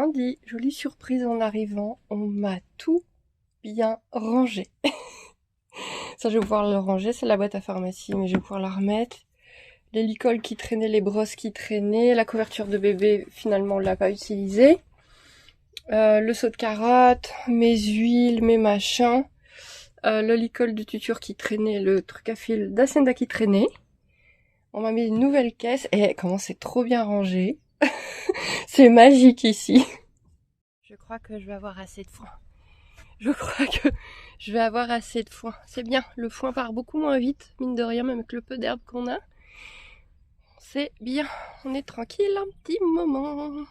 lundi, jolie surprise en arrivant, on m'a tout bien rangé. Ça, je vais pouvoir le ranger, c'est la boîte à pharmacie, mais je vais pouvoir la remettre. Les licoles qui traînaient, les brosses qui traînaient, la couverture de bébé, finalement, on l'a pas utilisée. Le seau de carottes, mes huiles, mes machins. Le licol de tuture qui traînait, le truc à fil d'Ascenda qui traînait. On m'a mis une nouvelle caisse, et comment c'est trop bien rangé. C'est magique ici. Je crois que je vais avoir assez de foin. Je crois que je vais avoir assez de foin. C'est bien, le foin part beaucoup moins vite, mine de rien, même avec le peu d'herbe qu'on a. C'est bien, on est tranquille un petit moment. En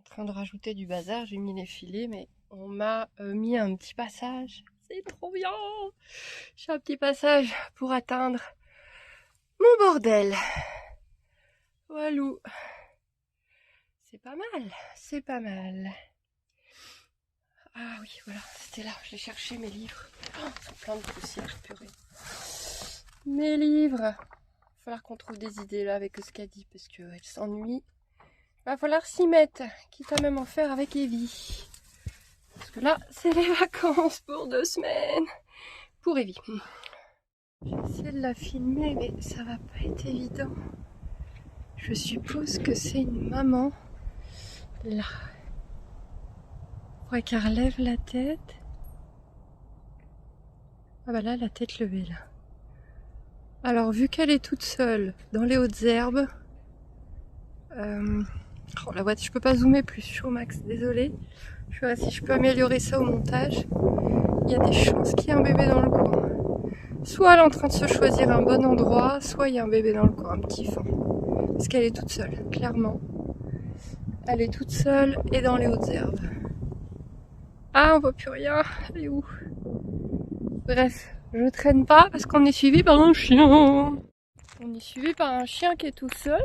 train de rajouter du bazar, j'ai mis les filets, mais on m'a mis un petit passage. C'est trop bien. J'ai un petit passage pour atteindre mon bordel. Walou. C'est pas mal, c'est pas mal. Ah oui, voilà, c'était là, j'ai cherché mes livres. Oh, ils sont pleins de poussière, purée. Mes livres. Il va falloir qu'on trouve des idées là avec ce qu'elle dit, parce qu'elle s'ennuie. Il va falloir s'y mettre, quitte à même en faire avec Evie. Parce que là, c'est les vacances pour 2 semaines. Pour Evie. J'ai essayé de la filmer, mais ça va pas être évident. Je suppose que c'est une maman. Là. Faudrait qu'elle relève la tête. Ah bah là, la tête levée là. Alors vu qu'elle est toute seule dans les hautes herbes, oh, la boîte, je peux pas zoomer plus, je suis au max, désolée. Je verrai si je peux améliorer ça au montage. Il y a des chances qu'il y ait un bébé dans le coin. Soit elle est en train de se choisir un bon endroit, soit il y a un bébé dans le coin, un petit fan. Parce qu'elle est toute seule, clairement. Elle est toute seule et dans les hautes herbes. Ah, on voit plus rien. Elle est où? Bref, je traîne pas parce qu'on est suivi par un chien. On est suivi par un chien qui est tout seul,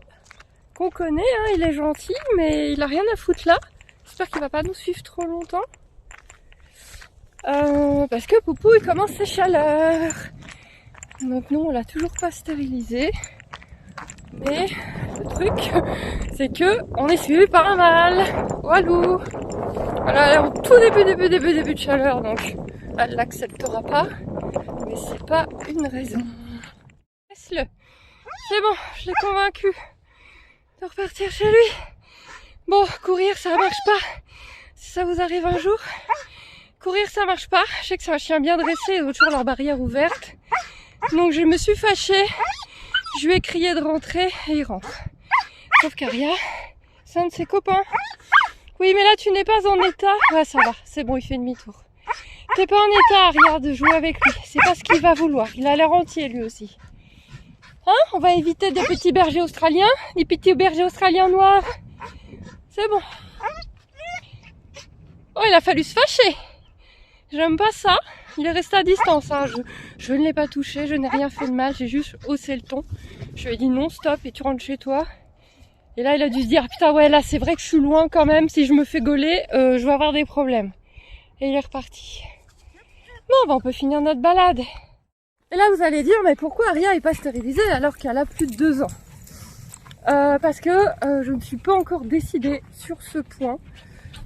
qu'on connaît, hein, il est gentil, mais il a rien à foutre là. J'espère qu'il va pas nous suivre trop longtemps. Parce que Poupou il commence ses chaleurs. Donc nous on l'a toujours pas stérilisé. Mais le truc c'est que on est suivi par un mâle. Walou. Voilà, elle est en tout début de chaleur, donc elle l'acceptera pas. Mais c'est pas une raison. Laisse-le. C'est bon, je l'ai convaincu de repartir chez lui. Bon, courir ça marche pas. Si ça vous arrive un jour, courir ça marche pas. Je sais que c'est un chien bien dressé, ils ont toujours leur barrière ouverte. Donc je me suis fâchée. Je lui ai crié de rentrer et il rentre. Sauf qu'Aria, c'est un de ses copains. Oui, mais là tu n'es pas en état. Ouais, ça va, c'est bon, il fait demi-tour. T'es pas en état, Aria, de jouer avec lui. C'est pas ce qu'il va vouloir. Il a l'air entier lui aussi. Hein? On va éviter des petits bergers australiens, des petits bergers australiens noirs. C'est bon. Oh, il a fallu se fâcher. J'aime pas ça. Il est resté à distance. Hein. Je ne l'ai pas touché, je n'ai rien fait de mal. J'ai juste haussé le ton. Je lui ai dit non, stop, et tu rentres chez toi. Et là, il a dû se dire, putain, ouais, là, c'est vrai que je suis loin quand même. Si je me fais gauler, je vais avoir des problèmes. Et il est reparti. Bon, bah, on peut finir notre balade. Et là, vous allez dire, mais pourquoi Aria n'est pas stérilisée alors qu'elle a plus de 2 ans? Parce que je ne suis pas encore décidée sur ce point.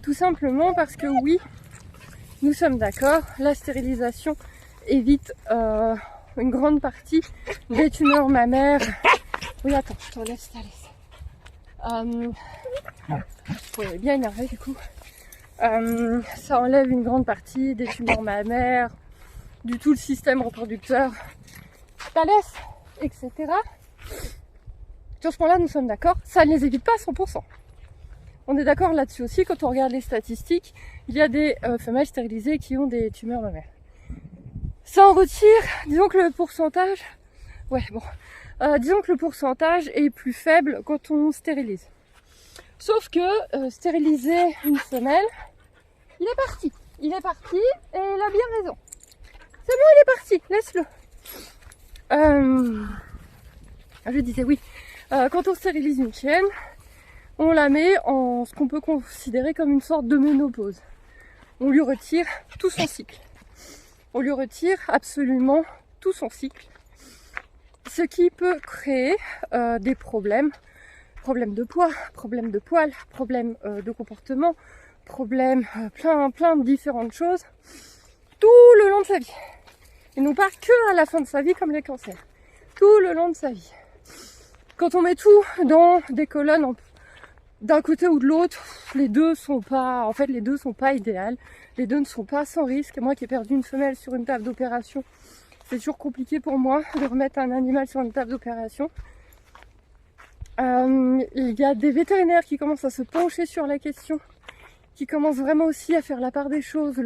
Tout simplement parce que oui, nous sommes d'accord, la stérilisation évite une grande partie des tumeurs mammaires. Oui, attends, je te laisse ta laisse. Oui, elle est bien énervée du coup. Ça enlève une grande partie des tumeurs mammaires, du tout le système reproducteur, ta laisse, etc. Sur ce point-là, nous sommes d'accord, ça ne les évite pas à 100%. On est d'accord là-dessus aussi, quand on regarde les statistiques, il y a des femelles stérilisées qui ont des tumeurs mammaires. Ça en retire, disons que le pourcentage, disons que le pourcentage est plus faible quand on stérilise. Sauf que stériliser une femelle, il est parti et il a bien raison. C'est bon, il est parti, laisse-le. Je disais oui, quand on stérilise une chienne, on la met en ce qu'on peut considérer comme une sorte de ménopause. On lui retire tout son cycle. On lui retire absolument tout son cycle. Ce qui peut créer des problèmes problème de poids, problème de poils, problème de comportement, problème plein de différentes choses tout le long de sa vie. Et non pas que à la fin de sa vie comme les cancers, tout le long de sa vie. Quand on met tout dans des colonnes d'un côté ou de l'autre, les deux sont pas idéales, les deux ne sont pas sans risque. Moi qui ai perdu une femelle sur une table d'opération, c'est toujours compliqué pour moi de remettre un animal sur une table d'opération. Il y a des vétérinaires qui commencent à se pencher sur la question, qui commencent vraiment aussi à faire la part des choses,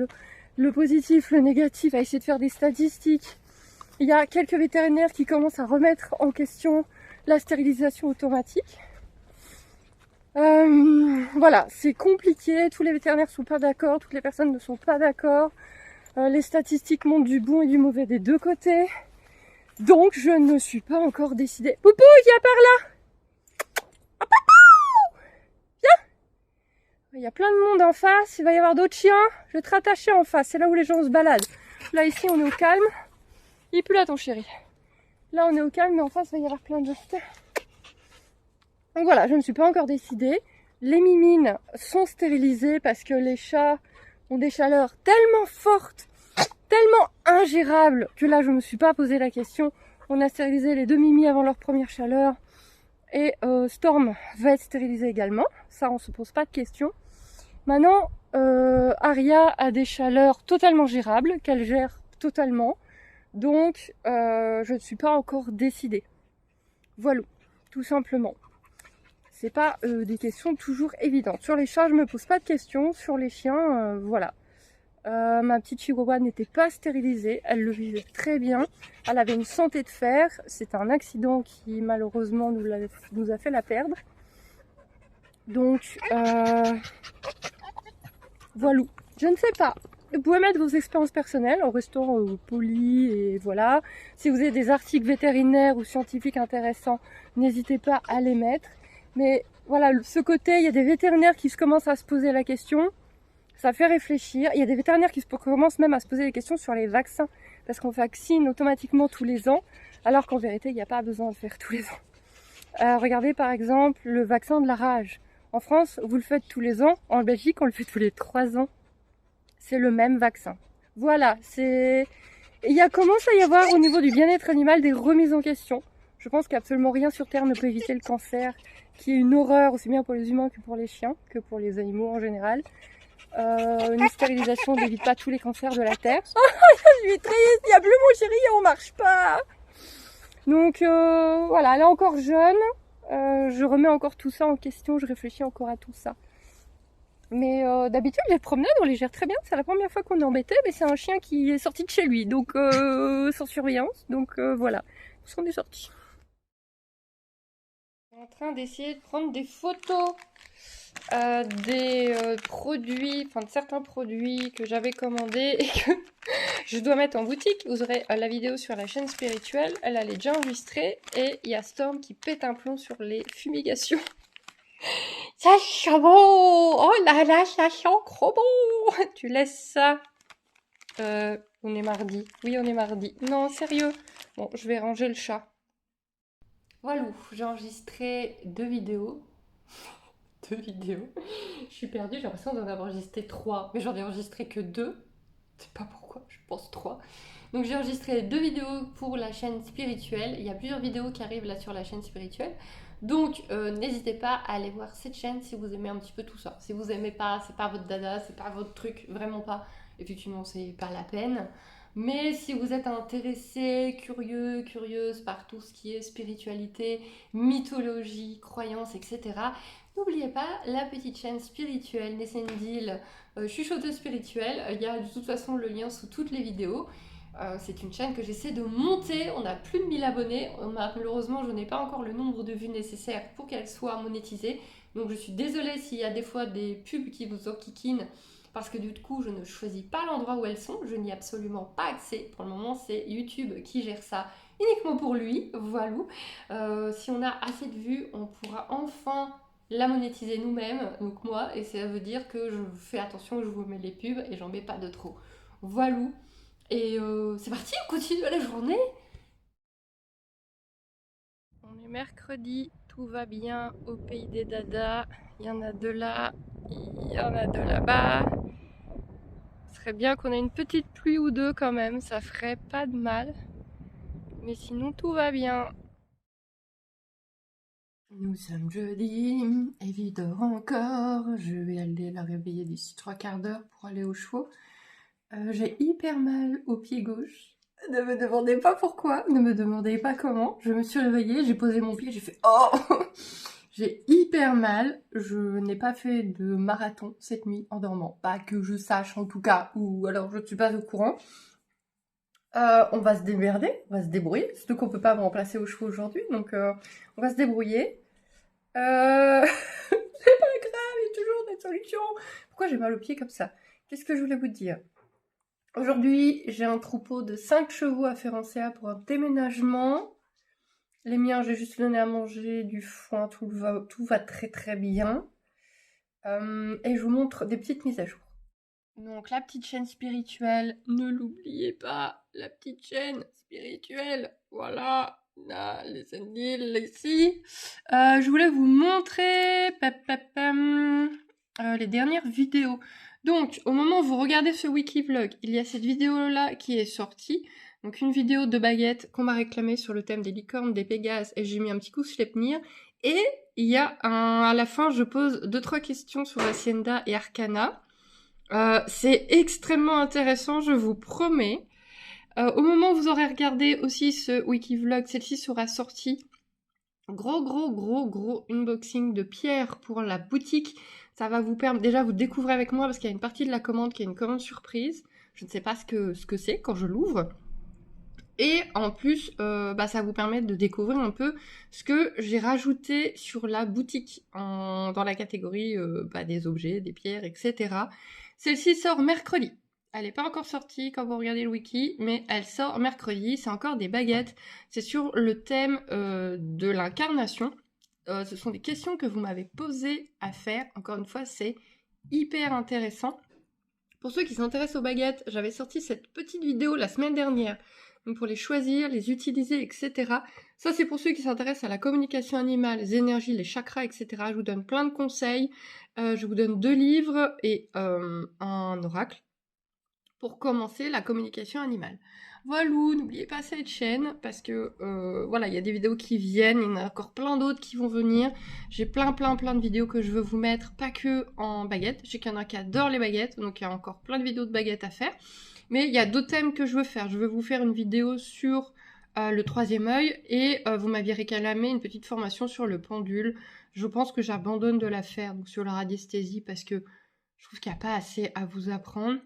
le positif, le négatif, à essayer de faire des statistiques. Il y a quelques vétérinaires qui commencent à remettre en question la stérilisation automatique. Voilà, c'est compliqué, tous les vétérinaires ne sont pas d'accord, toutes les personnes ne sont pas d'accord. Les statistiques montrent du bon et du mauvais des deux côtés. Donc je ne suis pas encore décidée. Poupou, viens par là! Oh, Poupou! Viens! Il y a plein de monde en face, il va y avoir d'autres chiens. Je vais te rattacher en face, c'est là où les gens se baladent. Là ici on est au calme. Il est plus là ton chéri. Là on est au calme, mais en face il va y avoir plein de gens. Donc voilà, je ne suis pas encore décidée. Les mimines sont stérilisées parce que les chats ont des chaleurs tellement fortes, tellement ingérables, que là je ne me suis pas posé la question. On a stérilisé les deux mimis avant leur première chaleur. Et Storm va être stérilisée également. Ça, on se pose pas de questions. Maintenant, Aria a des chaleurs totalement gérables, qu'elle gère totalement. Donc, je ne suis pas encore décidée. Voilà, tout simplement. C'est pas des questions toujours évidentes. Sur les chats, je me pose pas de questions. Sur les chiens, voilà. Ma petite chihuahua n'était pas stérilisée, elle le vivait très bien, elle avait une santé de fer, c'est un accident qui malheureusement nous a fait la perdre. Donc voilà, je ne sais pas. Vous pouvez mettre vos expériences personnelles en restant poli et voilà. Si vous avez des articles vétérinaires ou scientifiques intéressants, n'hésitez pas à les mettre. Mais voilà, ce côté, il y a des vétérinaires qui commencent à se poser la question. Ça fait réfléchir. Il y a des vétérinaires qui commencent même à se poser des questions sur les vaccins. Parce qu'on vaccine automatiquement tous les ans. Alors qu'en vérité, il n'y a pas besoin de faire tous les ans. Regardez par exemple le vaccin de la rage. En France, vous le faites tous les ans. En Belgique, on le fait tous les 3 ans. C'est le même vaccin. Voilà, il commence à y avoir au niveau du bien-être animal des remises en question. Je pense qu'absolument rien sur Terre ne peut éviter le cancer, qui est une horreur aussi bien pour les humains que pour les chiens, que pour les animaux en général. Une stérilisation n'évite pas tous les cancers de la Terre. Oh, je suis triste, il y a plus mon chéri, on marche pas. Donc voilà, elle est encore jeune. Je remets encore tout ça en question, je réfléchis encore à tout ça. Mais d'habitude, les promenades, on les gère très bien. C'est la première fois qu'on est embêté, mais c'est un chien qui est sorti de chez lui, donc sans surveillance. Donc voilà, on est sorti. Je suis en train d'essayer de prendre des photos des produits, enfin de certains produits que j'avais commandés et que je dois mettre en boutique. Vous aurez la vidéo sur la chaîne spirituelle, elle est déjà enregistrée et il y a Storm qui pète un plomb sur les fumigations. Ça sent bon! Oh là là, ça sent trop bon! Tu laisses ça. On est mardi. Oui, on est mardi. Non, sérieux. Bon, je vais ranger le chat. Voilà, j'ai enregistré 2 vidéos. 2 vidéos. Je suis perdue, j'ai l'impression d'en avoir enregistré 3, mais j'en ai enregistré que 2. Je sais pas pourquoi, je pense 3. Donc j'ai enregistré 2 vidéos pour la chaîne spirituelle. Il y a plusieurs vidéos qui arrivent là sur la chaîne spirituelle. Donc n'hésitez pas à aller voir cette chaîne si vous aimez un petit peu tout ça. Si vous aimez pas, c'est pas votre dada, c'est pas votre truc, vraiment pas. Effectivement, c'est pas la peine. Mais si vous êtes intéressé, curieux, curieuse par tout ce qui est spiritualité, mythologie, croyances, etc., n'oubliez pas la petite chaîne spirituelle Nessendil, chuchoteuse spirituelle. Il y a de toute façon le lien sous toutes les vidéos. C'est une chaîne que j'essaie de monter. On a plus de 1000 abonnés. Malheureusement, je n'ai pas encore le nombre de vues nécessaires pour qu'elle soit monétisée. Donc je suis désolée s'il y a des fois des pubs qui vous enquiquinent. Parce que du coup, je ne choisis pas l'endroit où elles sont. Je n'y ai absolument pas accès. Pour le moment, c'est YouTube qui gère ça uniquement pour lui. Voilà. Si on a assez de vues, on pourra enfin la monétiser nous-mêmes, donc moi, et ça veut dire que je fais attention, je vous mets les pubs et j'en mets pas de trop. Voilà. Et c'est parti, on continue la journée. On est mercredi, tout tout va bien au pays des dadas. Il y en a deux là, il y en a deux là-bas. Ce serait bien qu'on ait une petite pluie ou deux quand même, ça ferait pas de mal. Mais sinon tout va bien. Nous sommes jeudi, Evie dort encore. Je vais aller la réveiller d'ici 3/4 d'heure pour aller aux chevaux. J'ai hyper mal au pied gauche. Ne me demandez pas pourquoi, ne me demandez pas comment. Je me suis réveillée, j'ai posé mon pied, j'ai fait oh. J'ai hyper mal. Je n'ai pas fait de marathon cette nuit en dormant. Pas que je sache en tout cas, ou alors je ne suis pas au courant. On va se démerder, on va se débrouiller. Surtout qu'on peut pas me remplacer aux chevaux aujourd'hui, donc on va se débrouiller. C'est pas grave, il y a toujours des solutions. Pourquoi j'ai mal au pied comme ça? Qu'est-ce que je voulais vous dire? Aujourd'hui, j'ai un troupeau de 5 chevaux à faire en CA pour un déménagement. Les miens, j'ai juste donné à manger, du foin, tout va très très bien. Et je vous montre des petites mises à jour. Donc la petite chaîne spirituelle, ne l'oubliez pas, la petite chaîne spirituelle, voilà, là, les indiles ici. Je voulais vous montrer les dernières vidéos. Donc au moment où vous regardez ce wiki vlog, il y a cette vidéo là qui est sortie. Donc une vidéo de baguette qu'on m'a réclamée sur le thème des licornes, des pégases, et j'ai mis un petit coup Sleipnir. Et il y a à la fin, je pose 2-3 questions sur Hacienda et Arcana. C'est extrêmement intéressant, je vous promets. Au moment où vous aurez regardé aussi ce wiki vlog, celle-ci sera sortie. Gros unboxing de pierres pour la boutique. Ça va vous permettre, déjà vous découvrez avec moi parce qu'il y a une partie de la commande qui est une commande surprise. Je ne sais pas ce que c'est quand je l'ouvre. Et en plus, ça vous permet de découvrir un peu ce que j'ai rajouté sur la boutique dans la catégorie des objets, des pierres, etc. Celle-ci sort mercredi. Elle n'est pas encore sortie quand vous regardez le wiki, mais elle sort mercredi. C'est encore des baguettes. C'est sur le thème de l'incarnation. Ce sont des questions que vous m'avez posées à faire. Encore une fois, c'est hyper intéressant. Pour ceux qui s'intéressent aux baguettes, j'avais sorti cette petite vidéo la semaine dernière. Donc pour les choisir, les utiliser, etc. Ça, c'est pour ceux qui s'intéressent à la communication animale, les énergies, les chakras, etc. Je vous donne plein de conseils. Je vous donne 2 livres et un oracle pour commencer la communication animale. Voilà, n'oubliez pas cette chaîne parce que il y a des vidéos qui viennent, il y en a encore plein d'autres qui vont venir. J'ai plein de vidéos que je veux vous mettre, pas que en baguettes. Je sais qu'il y en a qui adorent les baguettes, donc il y a encore plein de vidéos de baguettes à faire. Mais il y a d'autres thèmes que je veux faire. Je veux vous faire une vidéo sur le 3e œil et vous m'aviez réclamé une petite formation sur le pendule. Je pense que j'abandonne de la faire, donc sur la radiesthésie, parce que je trouve qu'il n'y a pas assez à vous apprendre.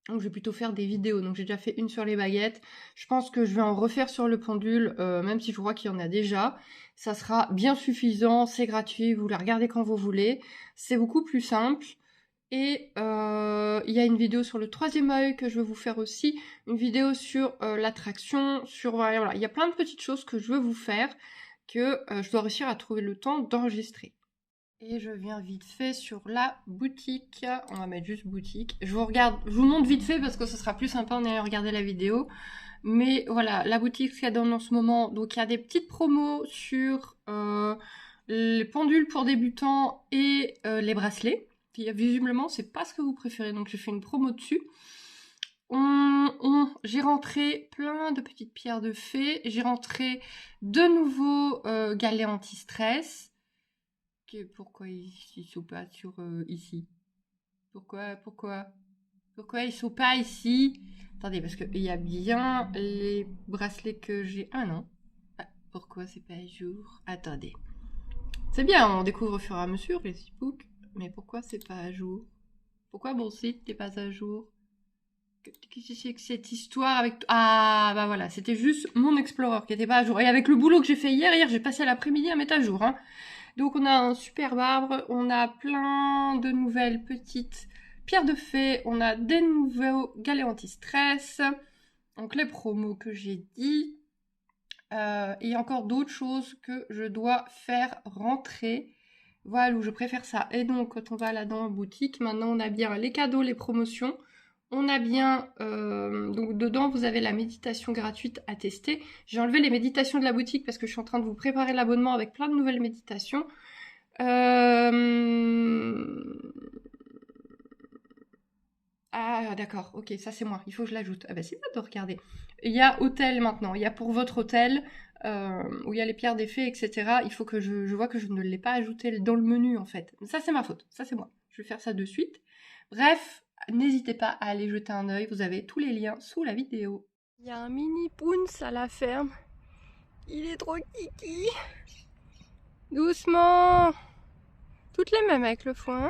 Donc je vais plutôt faire des vidéos. Donc j'ai déjà fait une sur les baguettes. Je pense que je vais en refaire sur le pendule, même si je crois qu'il y en a déjà. Ça sera bien suffisant, c'est gratuit, vous les regardez quand vous voulez. C'est beaucoup plus simple. Et il y a une vidéo sur le 3e œil que je veux vous faire aussi. Une vidéo sur l'attraction, voilà. Il y a plein de petites choses que je veux vous faire, que je dois réussir à trouver le temps d'enregistrer. Et je viens vite fait sur la boutique. On va mettre juste boutique. Je vous montre vite fait parce que ce sera plus sympa en allant regarder la vidéo. Mais voilà, la boutique, ce qu'il y a dans en ce moment. Donc il y a des petites promos sur les pendules pour débutants et les bracelets. Visiblement, c'est pas ce que vous préférez. Donc j'ai fait une promo dessus. J'ai rentré plein de petites pierres de fée. J'ai rentré de nouveaux galets anti-stress. Pourquoi ils sont pas sur ici? Pourquoi ils sont pas ici? Attendez, parce qu'il y a bien les bracelets que j'ai. Ah non. Pourquoi c'est pas à jour? Attendez. C'est bien, on découvre au fur et à mesure les e-books. Mais pourquoi c'est pas à jour? Pourquoi mon site n'est pas à jour? Qu'est-ce que c'est que cette histoire avec... Ah, bah voilà, c'était juste mon Explorer qui était pas à jour. Et avec le boulot que j'ai fait hier j'ai passé l'après-midi à mettre à jour, hein. Donc on a un superbe arbre, on a plein de nouvelles petites pierres de fée, on a des nouveaux galets anti-stress, donc les promos que j'ai dit, et encore d'autres choses que je dois faire rentrer. Voilà, où je préfère ça. Et donc quand on va là dans la boutique, maintenant on a bien les cadeaux, les promotions. On a bien, donc dedans vous avez la méditation gratuite à tester. J'ai enlevé les méditations de la boutique parce que je suis en train de vous préparer l'abonnement avec plein de nouvelles méditations. Ah d'accord, ok, ça c'est moi, il faut que je l'ajoute. Ah bah c'est bien de regarder. Il y a hôtel maintenant, il y a pour votre hôtel, où il y a les pierres d'effet, etc. Il faut que je vois que je ne l'ai pas ajouté dans le menu en fait. Ça c'est ma faute, ça c'est moi. Je vais faire ça de suite. Bref, n'hésitez pas à aller jeter un œil, vous avez tous les liens sous la vidéo. Il y a un mini Poons à la ferme. Il est trop kiki. Doucement. Toutes les mêmes avec le foin.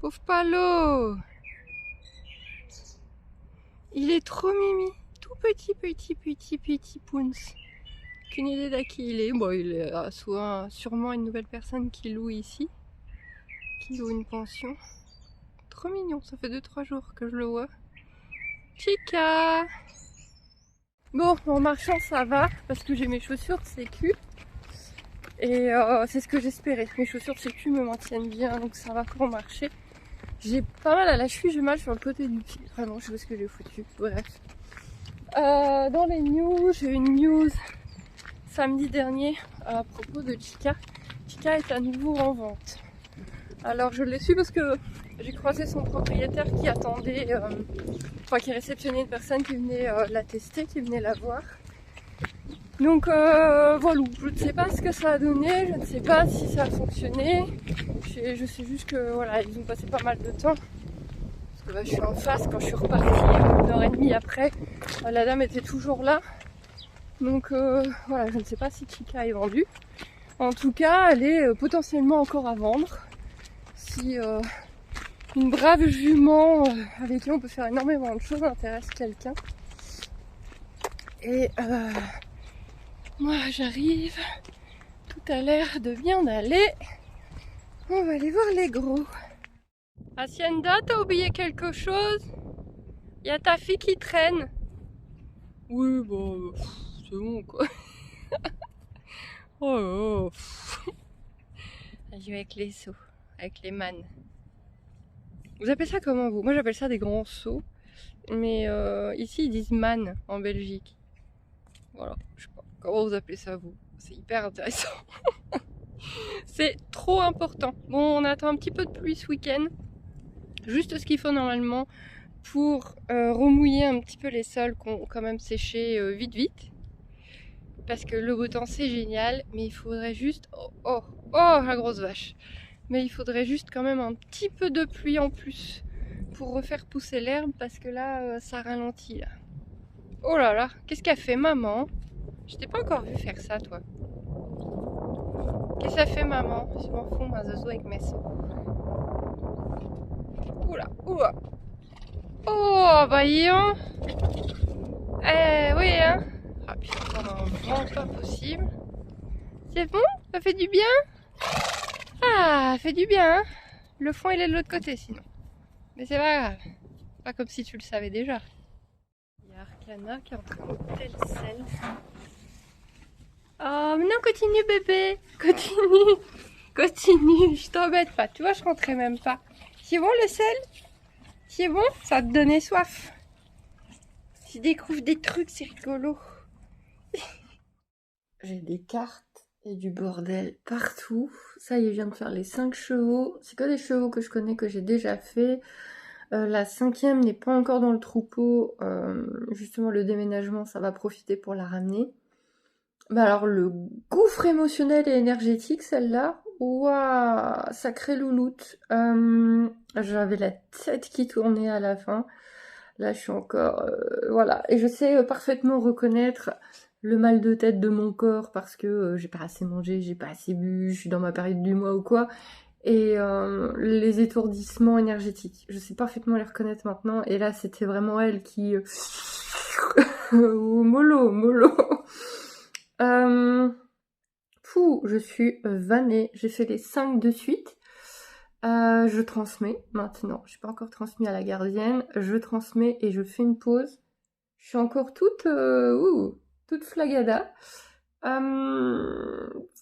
Pauvre Palo. Il est trop mimi. Tout petit Poons. Aucune idée d'à qui il est. Bon, il est sûrement une nouvelle personne qui loue ici. Qui loue une pension. Trop mignon, ça fait 2-3 jours que je le vois. Chica. Bon, en marchant ça va, parce que j'ai mes chaussures de sécu. Et c'est ce que j'espérais. Mes chaussures de sécu me maintiennent bien, donc ça va pour marcher. J'ai pas mal à la cheville, j'ai mal sur le côté du pied. Vraiment, je sais pas ce que j'ai foutu. Bref. Dans les news, j'ai eu une news samedi dernier à propos de Chica. Chica est à nouveau en vente. Alors je l'ai su parce que j'ai croisé son propriétaire qui attendait, qui réceptionnait une personne qui venait la tester, qui venait la voir. Donc voilà, je ne sais pas ce que ça a donné, je ne sais pas si ça a fonctionné. Je sais juste que voilà, ils ont passé pas mal de temps. Parce que je suis en face, quand je suis repartie 1h30 après, la dame était toujours là. Donc voilà, je ne sais pas si Chica est vendue. En tout cas, elle est potentiellement encore à vendre. Si une brave jument avec qui on peut faire énormément de choses intéresse quelqu'un. Et moi j'arrive, tout a l'air de bien aller. On va aller voir les gros. Hacienda, t'as oublié quelque chose? Il y a ta fille qui traîne. Oui, bon, c'est bon quoi. Oh, elle joue avec les seaux, avec les mannes. Vous appelez ça comment vous? Moi j'appelle ça des grands seaux. Mais ici ils disent manne en Belgique. Voilà, je sais pas. Comment vous appelez ça vous? C'est hyper intéressant. C'est trop important. Bon, on attend un petit peu de pluie ce week-end. Juste ce qu'il faut normalement pour remouiller un petit peu les sols qui ont quand même séché vite. Parce que le beau temps c'est génial, mais il faudrait juste... Oh, la grosse vache. Mais il faudrait juste quand même un petit peu de pluie en plus pour refaire pousser l'herbe parce que là, ça ralentit là. Oh là là, qu'est-ce qu'a fait maman? Je t'ai pas encore vu faire ça toi. Qu'est-ce que ça fait maman? Je m'en fous, moi, Zozo avec mes seaux. Oula. Oh, bah yon. Oui, hein. Ah putain, vraiment pas possible. C'est bon? Ça fait du bien? Ah, ça fait du bien, hein. Le fond, il est de l'autre côté, sinon. Mais c'est pas grave. Pas comme si tu le savais déjà. Il y a Arcana qui est en train de goûter le sel. Oh, mais non, continue, bébé. Continue. Je t'embête pas. Tu vois, je rentrais même pas. C'est bon, le sel? C'est bon? Ça te donnait soif. Tu découvres des trucs, c'est rigolo. J'ai des cartes et du bordel partout. Ça y est, je viens de faire les 5 chevaux. C'est que des chevaux que je connais, que j'ai déjà fait. La 5e n'est pas encore dans le troupeau. Justement, le déménagement, ça va profiter pour la ramener. Bah alors, le gouffre émotionnel et énergétique, celle-là. Waouh, sacré louloute. J'avais la tête qui tournait à la fin. Là, je suis encore... voilà. Et je sais parfaitement reconnaître le mal de tête de mon corps parce que j'ai pas assez mangé, j'ai pas assez bu, je suis dans ma période du mois ou quoi. Et les étourdissements énergétiques. Je sais parfaitement les reconnaître maintenant. Et là, c'était vraiment elle qui... mollo. Je suis vannée. J'ai fait les 5 de suite. Je transmets maintenant. Je n'ai pas encore transmis à la gardienne. Je transmets et je fais une pause. Je suis encore toute flagada.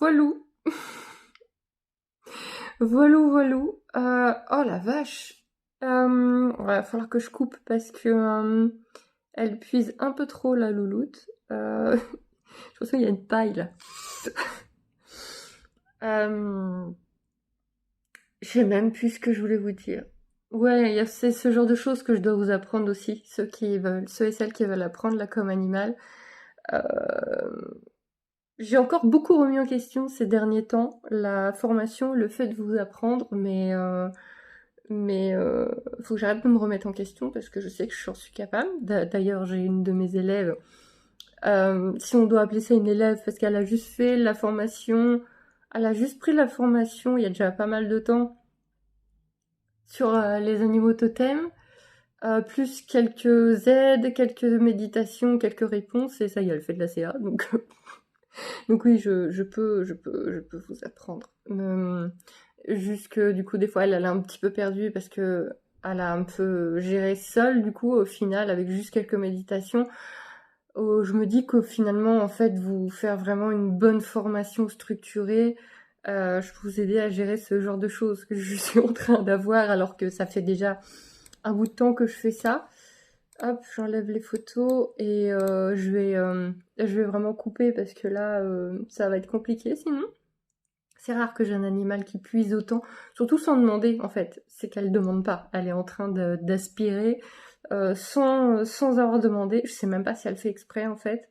Voilou. Oh la vache. Va falloir que je coupe parce que elle puise un peu trop la louloute. Je pense qu'il y a une paille là. Je sais même plus ce que je voulais vous dire. Ouais, c'est ce genre de choses que je dois vous apprendre aussi, ceux et celles qui veulent apprendre là comme animal. Euh, J'ai encore beaucoup remis en question ces derniers temps la formation, le fait de vous apprendre, mais faut que j'arrête de me remettre en question parce que je sais que j'en suis capable. D'ailleurs, j'ai une de mes élèves, si on doit appeler ça une élève, parce qu'elle a juste fait la formation, elle a juste pris la formation il y a déjà pas mal de temps sur les animaux totems, plus quelques aides, quelques méditations, quelques réponses, et ça y est, elle fait de la CA, donc donc oui, je peux vous apprendre. Juste que du coup, des fois, elle est un petit peu perdue parce que elle a un peu géré seule, du coup, au final, avec juste quelques méditations. Je me dis que finalement, en fait, vous faire vraiment une bonne formation structurée, je peux vous aider à gérer ce genre de choses que je suis en train d'avoir alors que ça fait déjà un bout de temps que je fais ça. Hop, j'enlève les photos et je vais vraiment couper parce que là, ça va être compliqué sinon. C'est rare que j'ai un animal qui puise autant, surtout sans demander en fait. C'est qu'elle demande pas. Elle est en train d'aspirer sans avoir demandé. Je sais même pas si elle fait exprès en fait.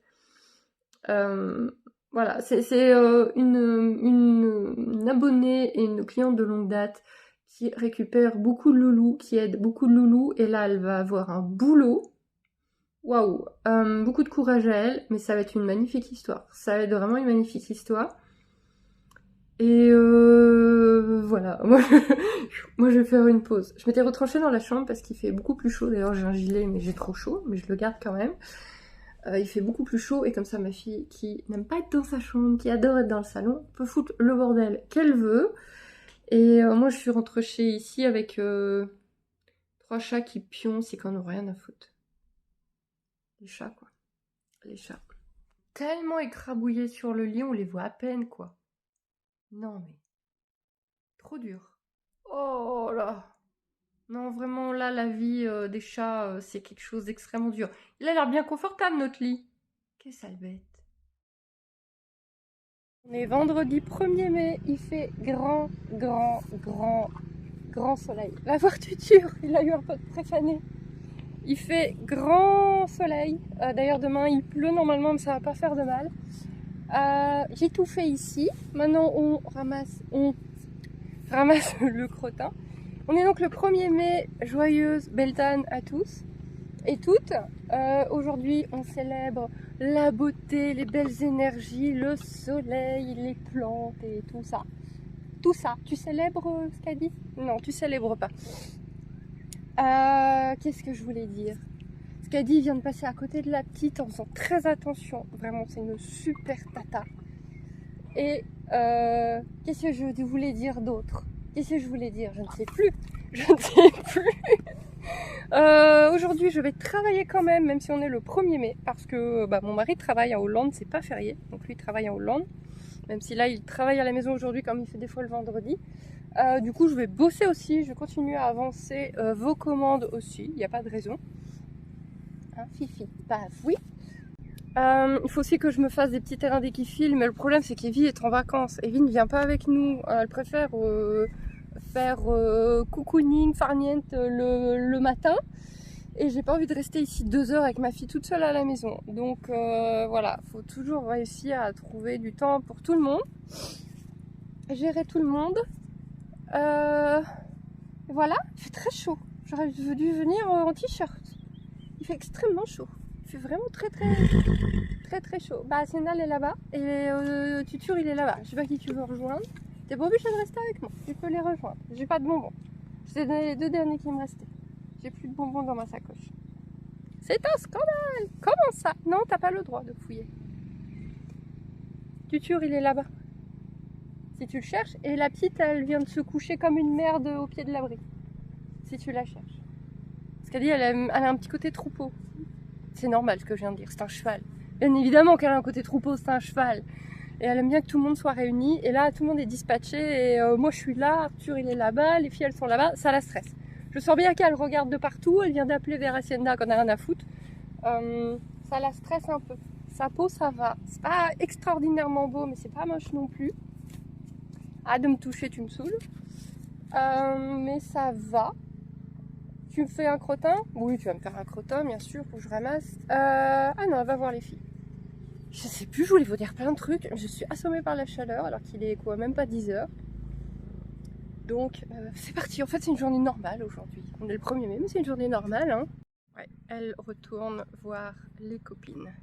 Euh, voilà, c'est une abonnée et une cliente de longue date qui récupère beaucoup de loulous, qui aide beaucoup de loulous, et là elle va avoir un boulot. Waouh, beaucoup de courage à elle, mais ça va être une magnifique histoire. Ça va être vraiment une magnifique histoire. Et voilà, moi je vais faire une pause. Je m'étais retranchée dans la chambre parce qu'il fait beaucoup plus chaud. D'ailleurs j'ai un gilet mais j'ai trop chaud, mais je le garde quand même. Il fait beaucoup plus chaud et comme ça ma fille qui n'aime pas être dans sa chambre, qui adore être dans le salon, peut foutre le bordel qu'elle veut. Et moi je suis rentrée ici avec 3 chats qui pioncent et qui en ont rien à foutre. Les chats quoi, les chats. Tellement écrabouillés sur le lit, on les voit à peine quoi. Non mais, trop dur. Oh là. Non, vraiment, là, la vie des chats, c'est quelque chose d'extrêmement dur. Il a l'air bien confortable, notre lit. Quelle sale bête. On est vendredi 1er mai, il fait grand soleil. La voir tuture, il a eu un peu de préfané. Il fait grand soleil. D'ailleurs, demain, il pleut normalement, mais ça va pas faire de mal. J'ai tout fait ici. Maintenant, on ramasse le crottin. On est donc le 1er mai, joyeuse Beltane à tous et toutes. Aujourd'hui, on célèbre la beauté, les belles énergies, le soleil, les plantes et tout ça. Tout ça. Tu célèbres ce qu'a dit? Non, tu célèbres pas. Qu'est-ce que je voulais dire? Ce qu'a dit vient de passer à côté de la petite en faisant très attention. Vraiment, c'est une super tata. Et qu'est-ce que je voulais dire d'autre? Qu'est-ce que je voulais dire? Je ne sais plus. Je ne sais plus. Aujourd'hui, je vais travailler quand même si on est le 1er mai, parce que mon mari travaille en Hollande, c'est pas férié. Donc lui, il travaille en Hollande. Même si là, il travaille à la maison aujourd'hui, comme il fait des fois le vendredi. Du coup, je vais bosser aussi. Je vais continuer à avancer vos commandes aussi. Il n'y a pas de raison. Hein, Fifi? Bah oui. Il faut aussi que je me fasse des petits terrains d'équiphilie, mais le problème c'est qu'Evie est en vacances. Evie ne vient pas avec nous, elle préfère faire cocooning, farniente le matin. Et j'ai pas envie de rester ici 2 heures avec ma fille toute seule à la maison. Donc voilà, faut toujours réussir à trouver du temps pour tout le monde. Gérer tout le monde. Voilà, il fait très chaud. J'aurais dû venir en t-shirt. Il fait extrêmement chaud. Il fait vraiment très chaud. Bah Sénal est là-bas et Tutur il est là-bas. Je sais pas qui tu veux rejoindre. T'es pas obligé de rester avec moi. Tu peux les rejoindre. J'ai pas de bonbons. Je t'ai donné les 2 derniers qui me restaient. J'ai plus de bonbons dans ma sacoche. C'est un scandale. Comment ça? Non, t'as pas le droit de fouiller. Tutur il est là-bas. Si tu le cherches. Et la petite elle vient de se coucher comme une merde au pied de l'abri. Si tu la cherches. Parce qu'elle dit elle a un petit côté troupeau. C'est normal ce que je viens de dire, c'est un cheval. Bien évidemment qu'elle a un côté troupeau, c'est un cheval. Et elle aime bien que tout le monde soit réuni. Et là, tout le monde est dispatché. Et moi, je suis là, Arthur, il est là-bas, les filles, elles sont là-bas. Ça la stresse. Je sens bien qu'elle regarde de partout, elle vient d'appeler vers Hacienda qu'on a rien à foutre. Ça la stresse un peu. Sa peau, ça va. C'est pas extraordinairement beau, mais c'est pas moche non plus. Ah, de me toucher, tu me saoules. Mais ça va. Tu me fais un crottin? Oui, tu vas me faire un crottin, bien sûr, faut que je ramasse. Ah non, elle va voir les filles. Je sais plus, je voulais vous dire plein de trucs. Je suis assommée par la chaleur, alors qu'il est quoi, même pas 10 heures. Donc, c'est parti. En fait, c'est une journée normale aujourd'hui. On est le 1er mai, mais c'est une journée normale. Hein. Ouais, elle retourne voir les copines.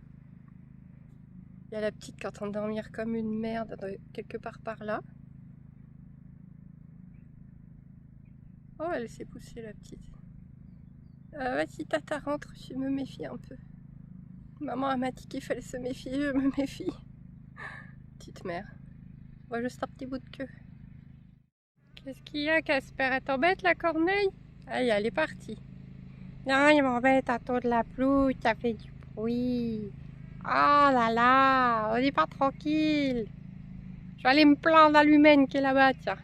Il y a la petite qui est en train de dormir comme une merde quelque part par là. Oh, elle s'est poussée, la petite. Vas-y, tata, rentre, je me méfie un peu. Maman m'a dit qu'il fallait se méfier, je me méfie. Petite mère. Vois juste un petit bout de queue. Qu'est-ce qu'il y a, Casper? Elle t'embête, la corneille? Allez, elle est partie. Non, il m'embête à tôt de la pluie, ça fait du bruit. Oh là là, on n'est pas tranquille. Je vais aller me plaindre à l'humaine qui est là-bas, tiens.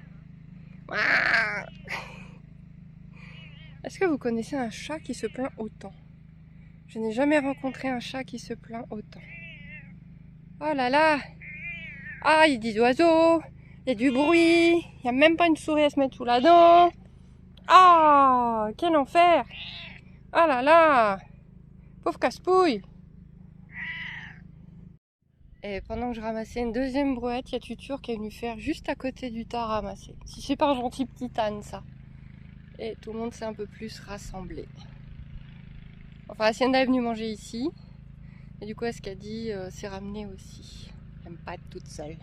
Est-ce que vous connaissez un chat qui se plaint autant? Je n'ai jamais rencontré un chat qui se plaint autant. Oh là là! Ah, il y a des oiseaux, il y a du bruit, il n'y a même pas une souris à se mettre sous la dent. Ah, quel enfer! Oh là là! Pauvre casse-pouille! Et pendant que je ramassais une deuxième brouette, il y a Tutur qui est venu faire juste à côté du tas à ramasser. Si c'est pas un gentil petit âne, ça. Et tout le monde s'est un peu plus rassemblé. Enfin, Hacienda est venue manger ici. Et du coup, ce qu'elle dit, c'est ramener aussi. Elle n'aime pas être toute seule.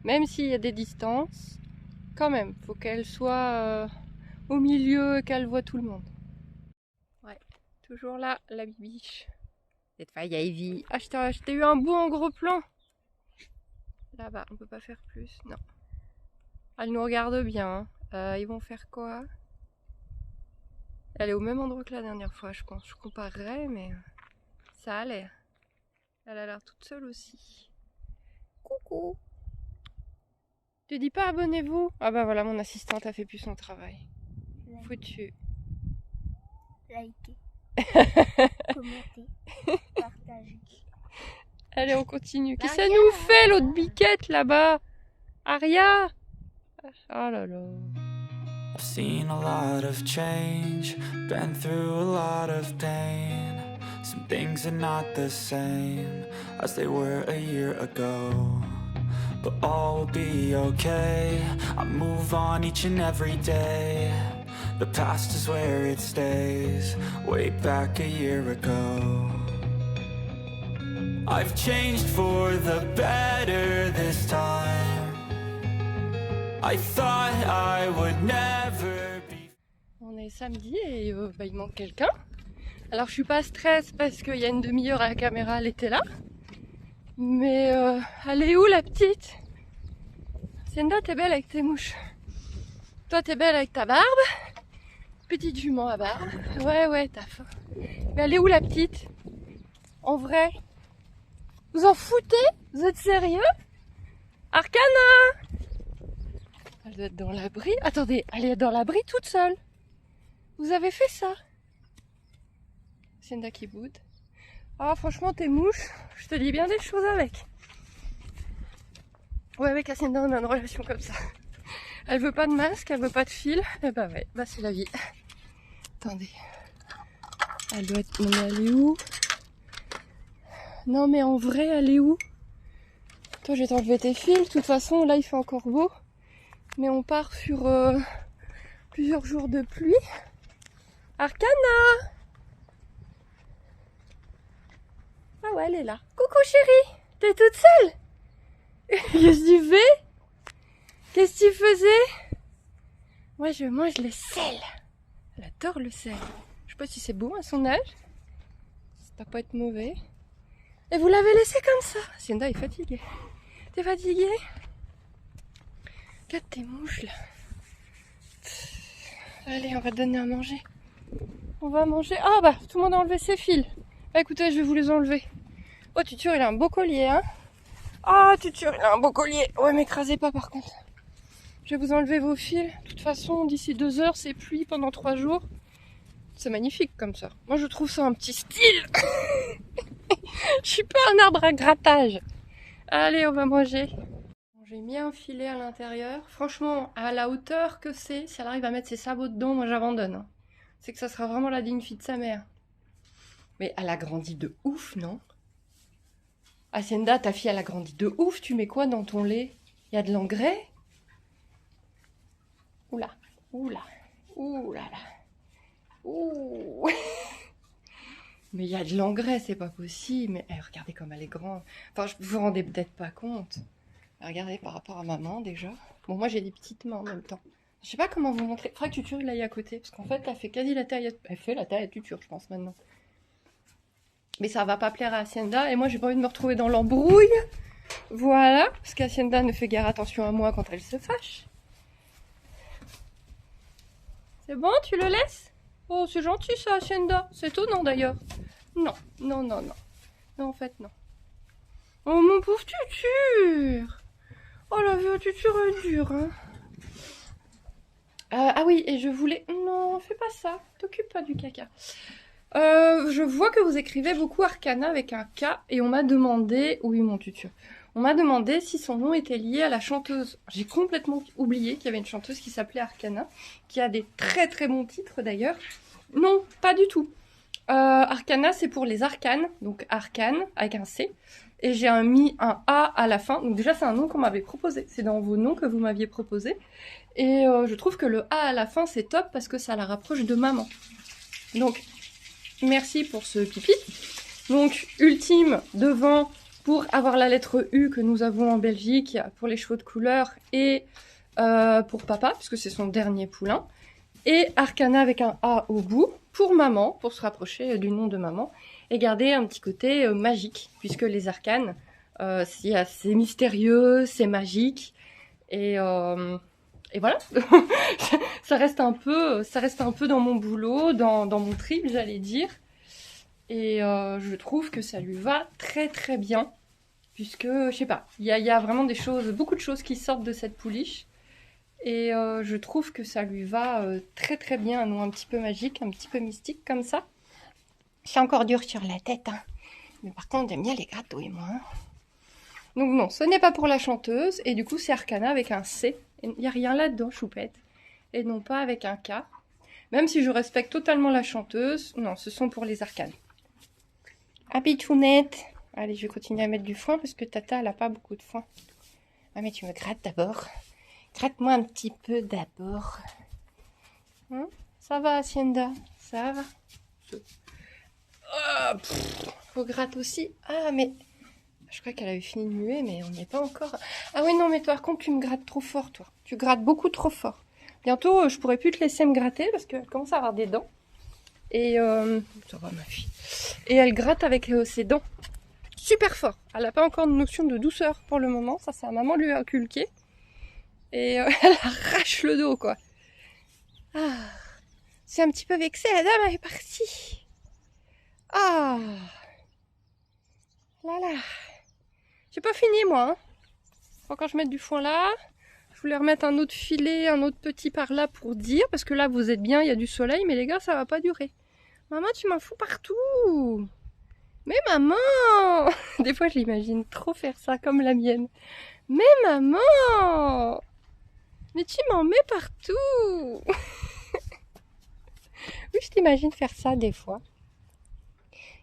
Même s'il y a des distances, quand même, faut qu'elle soit au milieu et qu'elle voit tout le monde. Ouais, toujours là, la bibiche. Cette fois, il y a Evie. Ah, je t'ai eu un beau en gros plan. Là-bas, on peut pas faire plus, non. Elle nous regarde bien. Ils vont faire quoi? Elle est au même endroit que la dernière fois, je pense. Je comparerais, mais ça a l'air. Elle a l'air toute seule aussi. Coucou! Tu dis pas abonnez-vous? Ah bah voilà, mon assistante a fait plus son travail. Foutu. Likez. Commentez. Partagez. Allez, on continue. Qu'est-ce que ça nous fait, l'autre biquette, là-bas? Aria? Oh là là. I've seen a lot of change, been through a lot of pain. Some things are not the same as they were a year ago. But all will be okay, I move on each and every day. The past is where it stays, way back a year ago. I've changed for the better this time. I thought I would never be. On est samedi et il manque quelqu'un. Alors je suis pas stress parce qu'il y a une demi-heure à la caméra, elle était là. Mais elle est où la petite? Hacienda, t'es belle avec tes mouches. Toi t'es belle avec ta barbe. Petite jument à barbe. Ouais, t'as faim. Mais elle est où la petite? En vrai? Vous en foutez? Vous êtes sérieux? Arcana! Elle doit être dans l'abri. Attendez, elle est dans l'abri toute seule. Vous avez fait ça? Hacienda qui boude. Ah, franchement, tes mouches, je te dis bien des choses avec. Ouais, avec Hacienda, on a une relation comme ça. Elle veut pas de masque, elle veut pas de fil. Et bah ouais, bah c'est la vie. Attendez. Elle doit être... Non mais elle est où? Non mais en vrai, elle est où? Toi, je vais t'enlever tes fils. De toute façon, là, il fait encore beau. Mais on part sur plusieurs jours de pluie. Arcana! Ah ouais, elle est là. Coucou chérie! T'es toute seule? Qu'est-ce que tu fais? Qu'est-ce que tu faisais? Moi, je mange le sel. Elle adore le sel. Je sais pas si c'est bon à son âge. Ça doit pas être mauvais. Et vous l'avez laissé comme ça? Hacienda est fatiguée. T'es fatiguée? Regarde tes mouches là. Allez, on va te donner à manger. On va manger. Ah bah, tout le monde a enlevé ses fils. Bah, écoutez, je vais vous les enlever. Oh, Tutur, il a un beau collier, hein. Ah, Tutur, il a un beau collier. Ouais, m'écrasez pas par contre. Je vais vous enlever vos fils. De toute façon, d'ici 2 heures, c'est pluie pendant 3 jours. C'est magnifique comme ça. Moi, je trouve ça un petit style. Je suis pas un arbre à grattage. Allez, on va manger. J'ai mis un filet à l'intérieur. Franchement, à la hauteur que c'est, si elle arrive à mettre ses sabots dedans, moi j'abandonne. C'est que ça sera vraiment la digne fille de sa mère. Mais elle a grandi de ouf, non? Hacienda, ta fille, elle a grandi de ouf. Tu mets quoi dans ton lait? Il y a de l'engrais? Oula, oula, oula là. Ouh. Mais il y a de l'engrais, c'est pas possible. Mais regardez comme elle est grande. Enfin, vous vous rendez peut-être pas compte. Regardez par rapport à maman déjà. Bon, moi j'ai des petites mains en même temps. Je sais pas comment vous montrer. Faudrait que Tutur l'aille à côté. Parce qu'en fait, elle fait quasi la taille. Elle fait la taille à Tutur, je pense maintenant. Mais ça va pas plaire à Hacienda. Et moi, j'ai pas envie de me retrouver dans l'embrouille. Voilà. Parce qu'Hacienda ne fait guère attention à moi quand elle se fâche. C'est bon, tu le laisses? Oh, c'est gentil ça, Hacienda. C'est étonnant d'ailleurs. Non, non, non, non. Non, en fait, non. Oh, mon pauvre Tutur. Oh, la vie à Tutur est dure, hein. Ah oui, et je voulais... Non, fais pas ça. T'occupe pas du caca. Je vois que vous écrivez beaucoup Arcana avec un K. Et on m'a demandé... Oui, mon Tutur. On m'a demandé si son nom était lié à la chanteuse. J'ai complètement oublié qu'il y avait une chanteuse qui s'appelait Arcana, qui a des très très bons titres d'ailleurs. Non, pas du tout. Arcana, c'est pour les arcanes, donc arcane avec un C. Et j'ai mis un A à la fin. Donc déjà, c'est un nom qu'on m'avait proposé. C'est dans vos noms que vous m'aviez proposé. Et je trouve que le A à la fin, c'est top parce que ça la rapproche de maman. Donc, merci pour ce pipi. Donc, ultime devant... pour avoir la lettre U que nous avons en Belgique pour les chevaux de couleur et pour papa, puisque c'est son dernier poulain. Et Arcana avec un A au bout pour maman, pour se rapprocher du nom de maman. Et garder un petit côté magique, puisque les arcanes, c'est mystérieux, c'est magique. Et voilà, ça reste un peu dans mon boulot, dans mon trip, j'allais dire. Et je trouve que ça lui va très très bien. Puisque, je sais pas, il y a vraiment beaucoup de choses qui sortent de cette pouliche. Et je trouve que ça lui va très très bien, un nom un petit peu magique, un petit peu mystique comme ça. C'est encore dur sur la tête, hein. Mais par contre, j'aime bien les gratouilles, moi. Hein. Donc non, ce n'est pas pour la chanteuse. Et du coup, c'est Arcana avec un C. Il n'y a rien là-dedans, choupette. Et non pas avec un K. Même si je respecte totalement la chanteuse, non, ce sont pour les arcanes. Ah, Pichounette. Allez, je vais continuer à mettre du foin parce que Tata, elle n'a pas beaucoup de foin. Ah, mais tu me grattes d'abord. Gratte-moi un petit peu d'abord. Hein? Ça va, Hacienda? Ça va? Faut gratter aussi. Ah, mais... Je crois qu'elle avait fini de muer, mais on n'y est pas encore. Ah oui, non, mais toi, par contre, tu me grattes trop fort, toi. Tu grattes beaucoup trop fort. Bientôt, je pourrai plus te laisser me gratter parce qu'elle commence à avoir des dents. Et... Ça va, ma fille. Et elle gratte avec ses dents. Super fort. Elle n'a pas encore de notion de douceur pour le moment. Ça, c'est à maman lui a inculqué. Et elle arrache le dos, quoi. Ah, c'est un petit peu vexée. La dame, elle est partie. Ah. Là, là. J'ai pas fini, moi. Hein. Faut encore que je mette du foin là. Je voulais remettre un autre filet, un autre petit par là pour dire. Parce que là, vous êtes bien, il y a du soleil. Mais les gars, ça va pas durer. Maman, tu m'en fous partout. Mais maman! Des fois, je l'imagine trop faire ça comme la mienne. Mais maman! Mais tu m'en mets partout! Oui, je t'imagine faire ça des fois.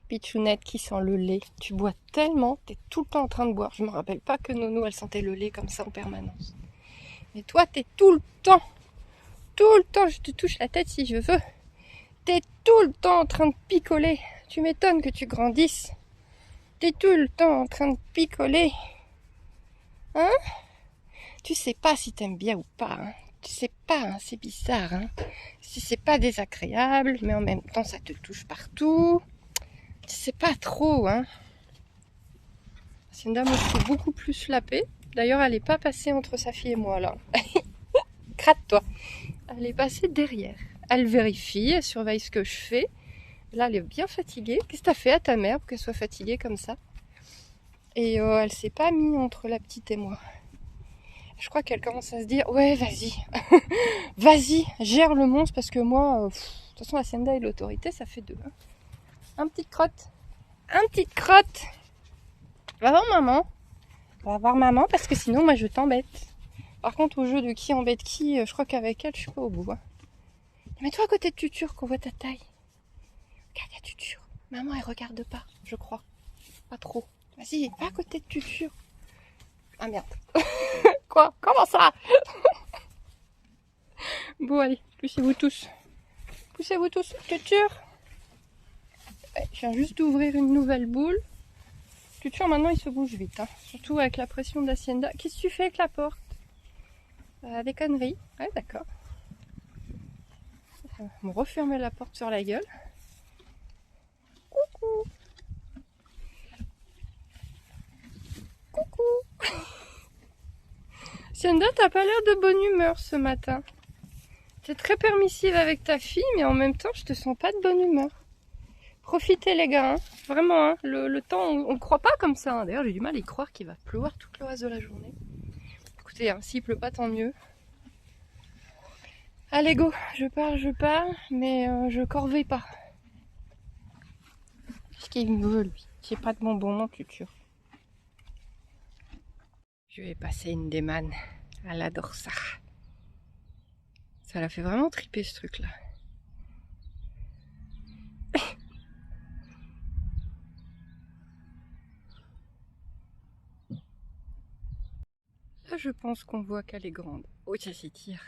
Pichounette qui sent le lait. Tu bois tellement, t'es tout le temps en train de boire. Je me rappelle pas que Nono, elle sentait le lait comme ça en permanence. Mais toi, t'es tout le temps, je te touche la tête si je veux. T'es tout le temps en train de picoler. Tu m'étonnes que tu grandisses. T'es tout le temps en train de picoler. Hein? Tu sais pas si t'aimes bien ou pas. Hein? Tu sais pas, hein? C'est bizarre. Hein? Si c'est pas désagréable, mais en même temps ça te touche partout. Tu sais pas trop. Hein? C'est une dame où je suis beaucoup plus la paix. D'ailleurs, elle est pas passée entre sa fille et moi là. Gratte-toi. Elle est passée derrière. Elle vérifie, elle surveille ce que je fais. Là, elle est bien fatiguée. Qu'est-ce que t'as fait à ta mère pour qu'elle soit fatiguée comme ça? Et elle s'est pas mise entre la petite et moi. Je crois qu'elle commence à se dire, ouais, vas-y, vas-y, gère le monstre, parce que moi, de toute façon, Hacienda et l'autorité, ça fait deux. Hein. Un petit crotte. Un petit crotte. Va voir maman. Va voir maman, parce que sinon, moi, je t'embête. Par contre, au jeu de qui embête qui, je crois qu'avec elle, je suis pas au bout. Hein. Mets-toi à côté de Tutur, qu'on voit ta taille. Regarde, il y a Tutur. Maman, elle regarde pas, je crois. Pas trop. Vas-y, va à côté de Tutur. Ah merde. Quoi? Comment ça? Bon, allez, poussez-vous tous. Poussez-vous tous. Tutur. Ouais, je viens juste d'ouvrir une nouvelle boule. Tutur, maintenant, il se bouge vite. Hein. Surtout avec la pression d'Hacienda. Qu'est-ce que tu fais avec la porte? Des conneries. Ouais, d'accord. On me refermer la porte sur la gueule. Coucou. Coucou. Hacienda, t'as pas l'air de bonne humeur ce matin. T'es très permissive avec ta fille, mais en même temps, je te sens pas de bonne humeur. Profitez les gars, hein. Vraiment, hein. Le temps, on ne croit pas comme ça. Hein. D'ailleurs, j'ai du mal à y croire qu'il va pleuvoir tout le reste de la journée. Écoutez, hein, s'il pleut pas, tant mieux. Allez go, je pars, mais je corveille pas. Qu'est-ce qu'il me veut lui? J'ai pas de bonbons, mon Tutur. Je vais passer une démane. Elle adore ça. Ça l'a fait vraiment triper ce truc-là. Là, je pense qu'on voit qu'elle est grande. Oh, ça s'étire.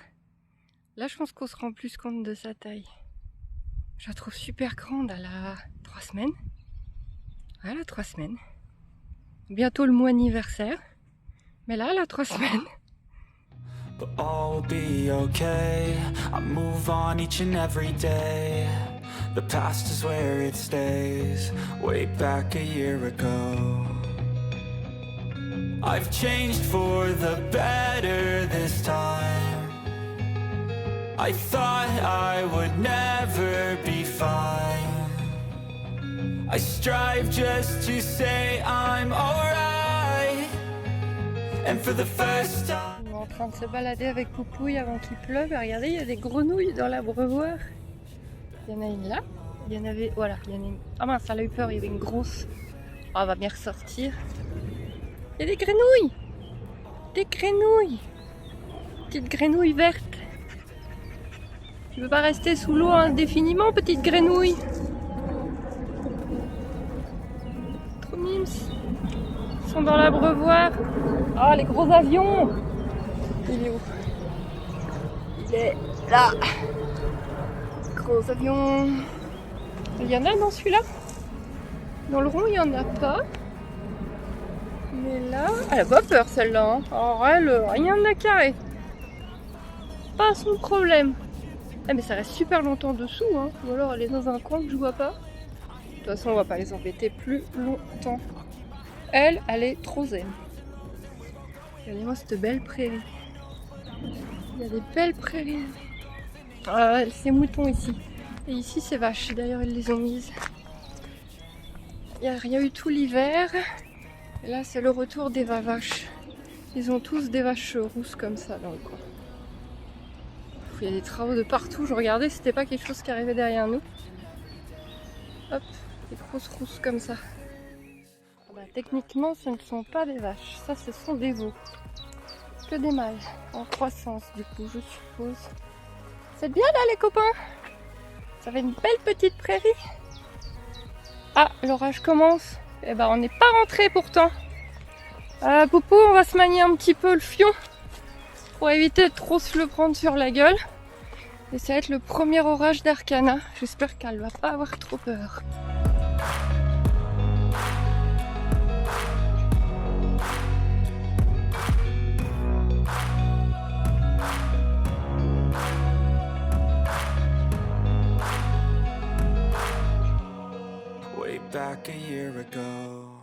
Là, je pense qu'on se rend plus compte de sa taille. Je la trouve super grande. Elle a 3 semaines. Elle a 3 semaines. Bientôt le mois anniversaire. Mais là, elle a 3 semaines. But all will be okay. I move on each and every day. The past is where it stays. Way back a year ago. I've changed for the better this time. I thought I would never be fine. I strive just to say I'm alright. And for the first time. On est en train de se balader avec Poupouille avant qu'il pleuve. Et regardez, il y a des grenouilles dans l'abreuvoir. Il y en a une là. Il y en avait. Voilà, il y en a une. Ah mince, elle a eu peur, il y avait une grosse. Oh, elle va bien ressortir. Il y a des grenouilles. Des grenouilles. Petite grenouille verte. Tu veux pas rester sous l'eau indéfiniment, petite grenouille? Trop mimes. Ils sont dans l'abreuvoir. Ah, les gros avions. Il est où? Il est là. Gros avion. Il y en a dans celui-là? Dans le rond, il n'y en a pas. Mais là... Elle a pas peur celle-là. Hein. Alors elle, rien de carré. Pas son problème. Ah mais ça reste super longtemps dessous, hein. Ou alors elle est dans un coin que je vois pas. De toute façon, on va pas les embêter plus longtemps. Elle est trop zen. Regardez-moi cette belle prairie. Il y a des belles prairies. Ah, ces moutons ici. Et ici, ces vaches. D'ailleurs, ils les ont mises. Il y a rien eu tout l'hiver. Et là, c'est le retour des vaches. Ils ont tous des vaches rousses comme ça dans le coin. Il y a des travaux de partout, je regardais, c'était pas quelque chose qui arrivait derrière nous. Hop, des grosses rousses comme ça. Bah, techniquement, ce ne sont pas des vaches, ça ce sont des veaux. Que des mâles, en croissance du coup, je suppose. C'est bien là les copains? Ça fait une belle petite prairie. Ah, l'orage commence. Eh ben on n'est pas rentré pourtant. Poupou, on va se manier un petit peu le fion. Pour éviter de trop se le prendre sur la gueule. Et ça va être le premier orage d'Arcana. J'espère qu'elle va pas avoir trop peur. Way back a year ago.